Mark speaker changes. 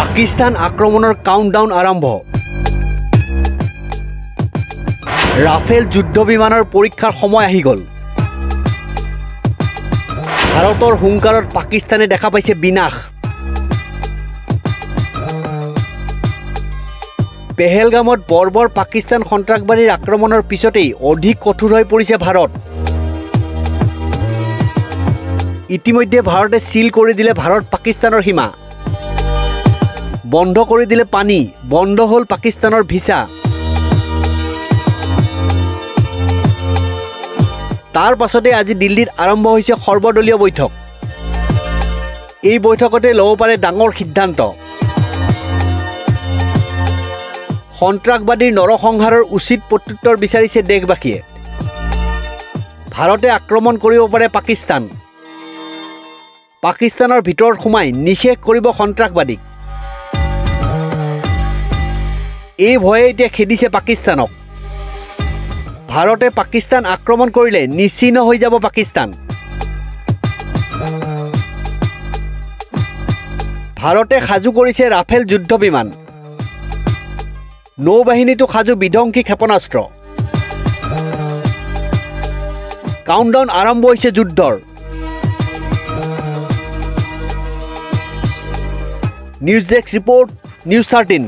Speaker 1: পাকিস্তান আক্ৰমণৰ কাউণ্টডাউন আৰম্ভ। ৰাফেল যুদ্ধ বিমানৰ পৰীক্ষাৰ সময় আহি গ'ল। ভাৰতৰ হুংকাৰত পাকিস্তানে দেখা পাইছে বিনাশ। পেহেলগামত বৰ্বৰ পাকিস্তান সন্ত্ৰাসবাদীৰ আক্ৰমণৰ পিছতেই অধিক কঠোৰ হৈ পৰিছে ভাৰত। ইতিমধ্যে ভাৰতে সিল কৰি দিলে ভাৰত পাকিস্তানৰ সীমা, বন্ধ কৰি দিলে পানী, বন্ধ হ'ল পাকিস্তানৰ ভিসা। তাৰ পাছতে আজি দিল্লীত আৰম্ভ হৈছে সৰ্বদলীয় বৈঠক। এই বৈঠকতে ল'ব পাৰে ডাঙৰ সিদ্ধান্ত। সন্ত্ৰাসবাদীৰ নৰসংহাৰৰ উচিত প্ৰত্যুত্তৰ বিচাৰিছে দেশবাসীয়ে। ভাৰতে আক্ৰমণ কৰিব পাৰে পাকিস্তান। পাকিস্তানৰ ভিতৰত সোমাই নিশেষ কৰিব সন্ত্ৰাসবাদীক। এই ভয়ে এতিয়া খেদিছে পাকিস্তানক। ভাৰতে পাকিস্তান আক্ৰমণ কৰিলে নিশ্চিহ্ন হৈ যাব পাকিস্তান। ভাৰতে সাজু কৰিছে ৰাফেল যুদ্ধ বিমান। নৌবাহিনীটো সাজু বিধ্বংসী ক্ষেপণাস্ত্ৰ। কাউণ্টডাউন আৰম্ভ হৈছে যুদ্ধৰ। News desk report, news 13।